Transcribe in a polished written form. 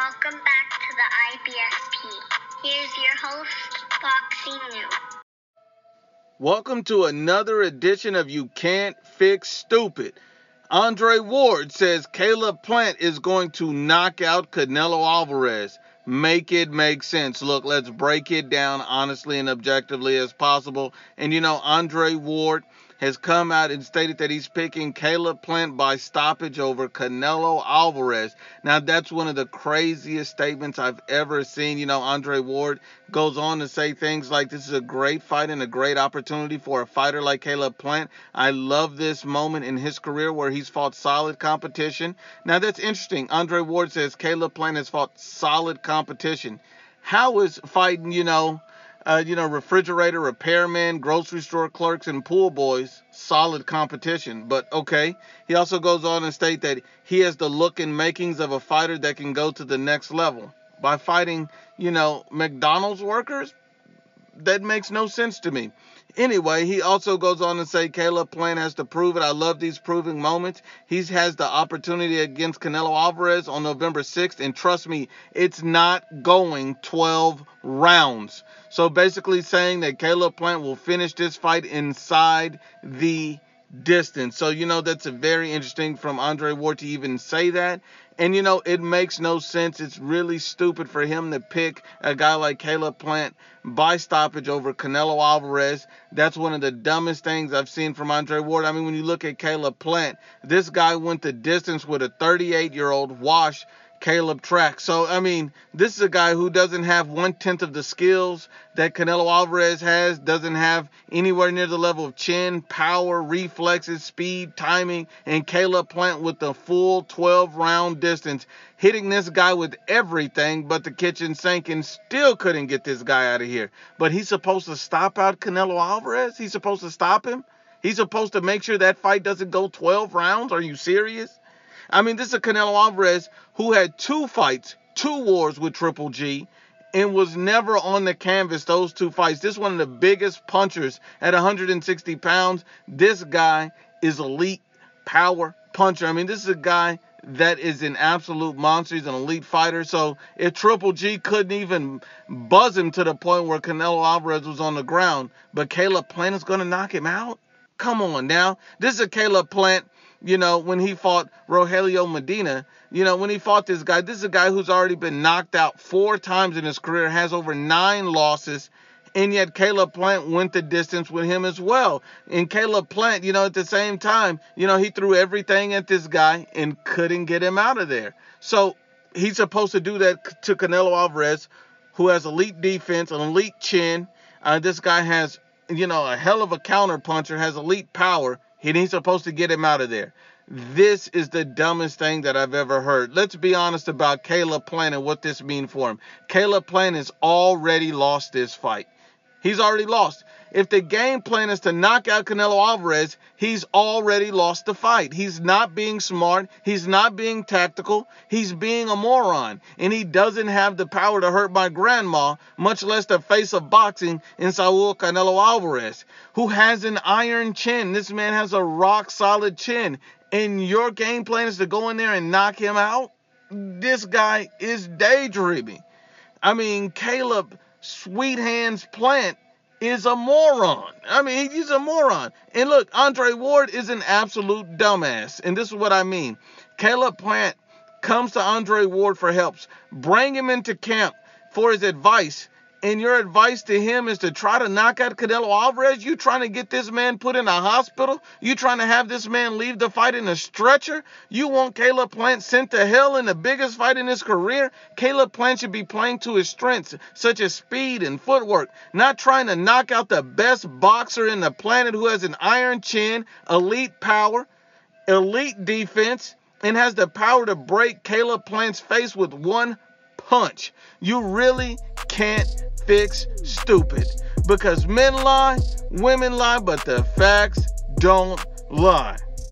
Welcome back to the IBFP. Here's your host, Boxing News. Welcome to another edition of You Can't Fix Stupid. Andre Ward says Caleb Plant is going to knock out Canelo Alvarez. Make it make sense. Look, let's break it down honestly and objectively as possible. And Andre Ward has come out and stated that he's picking Caleb Plant by stoppage over Canelo Alvarez. Now, that's one of the craziest statements I've ever seen. Andre Ward goes on to say things like, this is a great fight and a great opportunity for a fighter like Caleb Plant. I love this moment in his career where he's fought solid competition. Now, that's interesting. Andre Ward says Caleb Plant has fought solid competition. How is fighting, refrigerator repairmen, grocery store clerks, and pool boys solid competition? But okay. He also goes on and state that he has the look and makings of a fighter that can go to the next level. By fighting, McDonald's workers? That makes no sense to me. Anyway, he also goes on to say Caleb Plant has to prove it. I love these proving moments. He has the opportunity against Canelo Alvarez on November 6th, and trust me, it's not going 12 rounds. So basically saying that Caleb Plant will finish this fight inside the distance. So, that's a very interesting from Andre Ward to even say that. And, it makes no sense. It's really stupid for him to pick a guy like Caleb Plant by stoppage over Canelo Alvarez. That's one of the dumbest things I've seen from Andre Ward. I mean, when you look at Caleb Plant, this guy went the distance with a 38-year-old Wash Caleb Track. So, this is a guy who doesn't have 1/10 of the skills that Canelo Alvarez has, doesn't have anywhere near the level of chin, power, reflexes, speed, timing, and Caleb Plant with the full 12-round distance, hitting this guy with everything but the kitchen sink and still couldn't get this guy out of here. But he's supposed to stop out Canelo Alvarez? He's supposed to stop him? He's supposed to make sure that fight doesn't go 12 rounds? Are you serious? This is a Canelo Alvarez who had 2 fights, 2 wars with Triple G, and was never on the canvas those 2 fights. This is one of the biggest punchers at 160 pounds. This guy is elite power puncher. This is a guy that is an absolute monster. He's an elite fighter. So if Triple G couldn't even buzz him to the point where Canelo Alvarez was on the ground, but Caleb Plant is going to knock him out? Come on now. This is a Caleb Plant. When he fought Rogelio Medina, when he fought this is a guy who's already been knocked out 4 times in his career, has over 9 losses, and yet Caleb Plant went the distance with him as well. And Caleb Plant, at the same time, he threw everything at this guy and couldn't get him out of there. So he's supposed to do that to Canelo Alvarez, who has elite defense, an elite chin. This guy has, a hell of a counter puncher, has elite power. He's supposed to get him out of there. This is the dumbest thing that I've ever heard. Let's be honest about Caleb Plant and what this means for him. Caleb Plant has already lost this fight. He's already lost. If the game plan is to knock out Canelo Alvarez, he's already lost the fight. He's not being smart. He's not being tactical. He's being a moron. And he doesn't have the power to hurt my grandma, much less the face of boxing in Saul Canelo Alvarez, who has an iron chin. This man has a rock-solid chin. And your game plan is to go in there and knock him out? This guy is daydreaming. Caleb Sweet Hands Plant is a moron. He's a moron. And look, Andre Ward is an absolute dumbass. And this is what I mean. Caleb Plant comes to Andre Ward for helps. Bring him into camp for his advice. And your advice to him is to try to knock out Canelo Alvarez? You trying to get this man put in a hospital? You trying to have this man leave the fight in a stretcher? You want Caleb Plant sent to hell in the biggest fight in his career? Caleb Plant should be playing to his strengths, such as speed and footwork, not trying to knock out the best boxer in the planet who has an iron chin, elite power, elite defense, and has the power to break Caleb Plant's face with one punch. You really can't fix stupid, because men lie, women lie, but the facts don't lie.